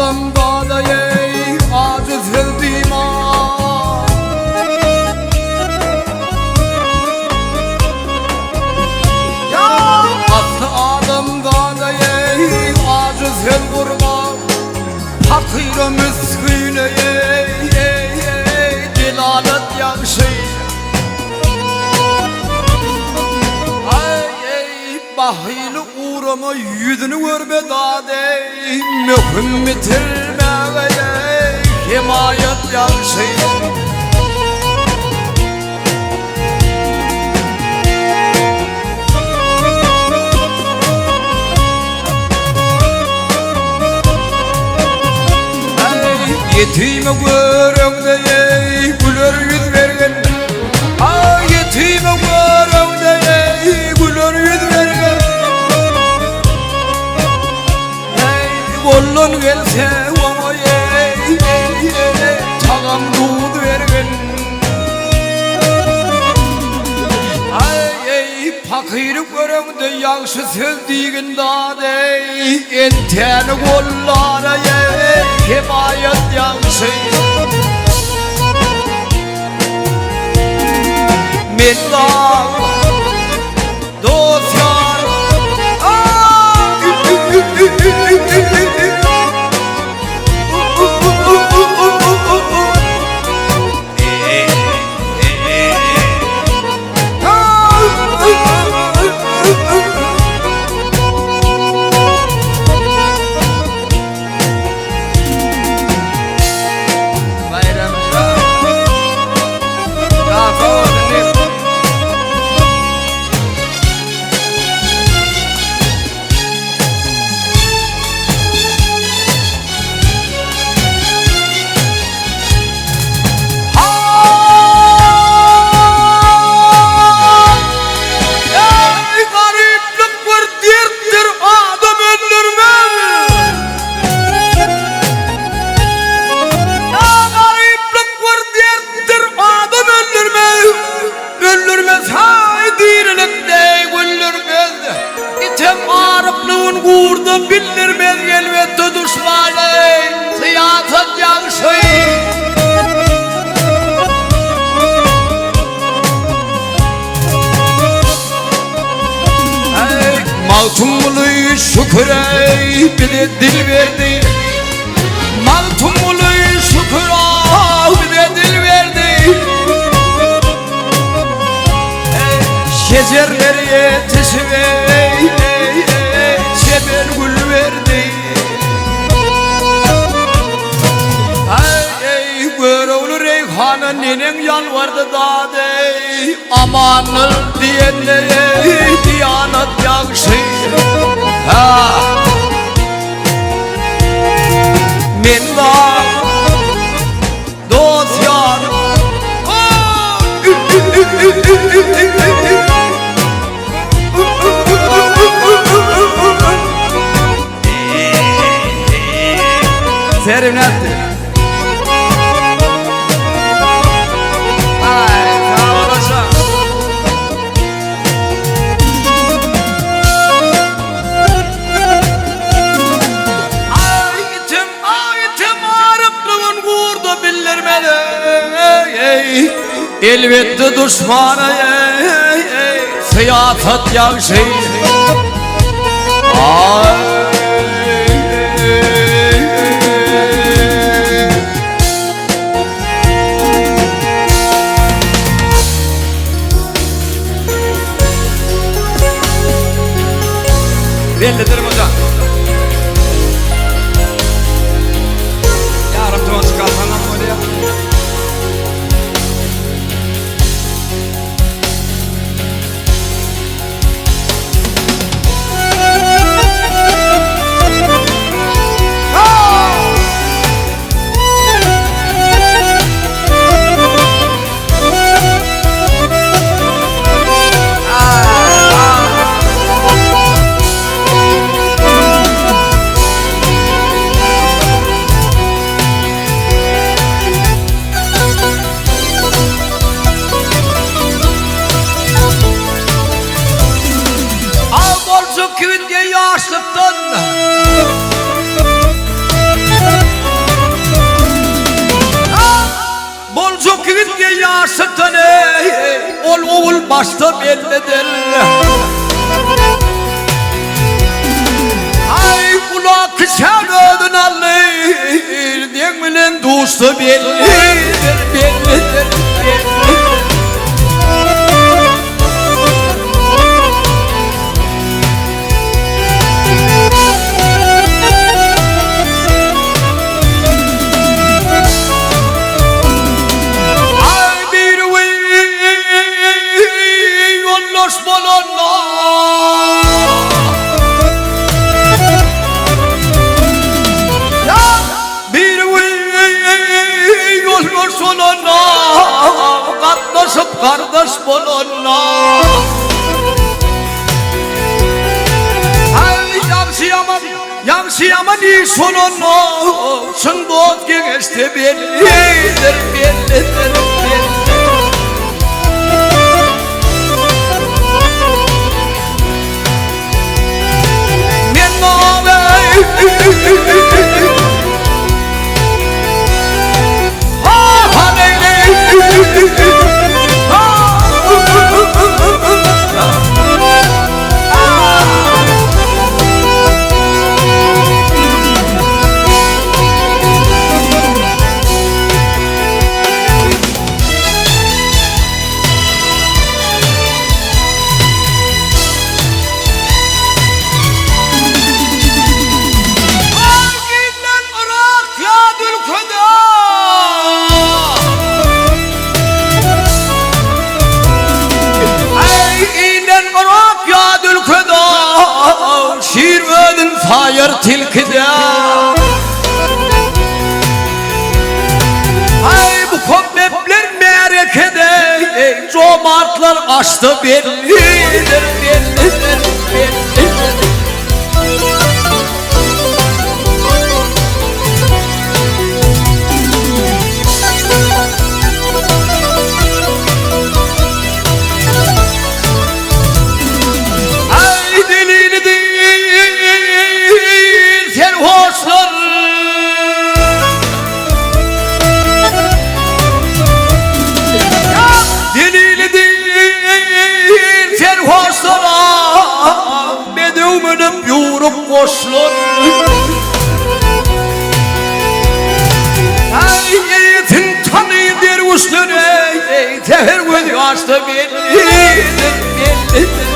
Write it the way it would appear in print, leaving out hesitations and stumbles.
adam gadayey aciz sevdim ya aslı adam gadayey aciz sev kurban fakir miskine delalet yakşı bahil uğrama yüzünü görme dadey mühüm bitirmeye himayet yakşı yetime görevde güler yüz vergen yetime görevde güler yüz vergen Bollon gelse ona çağam doğdu vergen fakirlik görevde yakşı sevdiğin dadey enteni kollara himayet yakşı minnak dost yar bildirmez elbette düşmanı siyaset yakşı Maltumlu şükrey bir de dil verdi Maltumlu şükrey bir de dil verdi Şecerleri yetişmey Şeber gül verdi Görevli Reyhan'a nenen yalvardı dadey Amanıl diyenlere diyanet yakşı Minnak dost yar Serim netti? Ay sağ olasın. Ayetim ağrıplığın vurdu bildirmedi elbette düşmanı siyaset yakşı Bellidir hocam. Yarım ton çıkarsan oraya. münasipten ol oğul başta bellidir. Ay kulak sen ödün alır, dengilin dostu bellidir, bellidir, bellidir. Kardeş bolonna ay yansıyama ni sononna sen bot geçti bellidir bellidir men nave hayır tilkide ay bu köpekler merekede comartlar açtı bellidir bellidir bellidir boşlar ay eğitim tanıydır uslune teher gözü açtı bellidir bellidir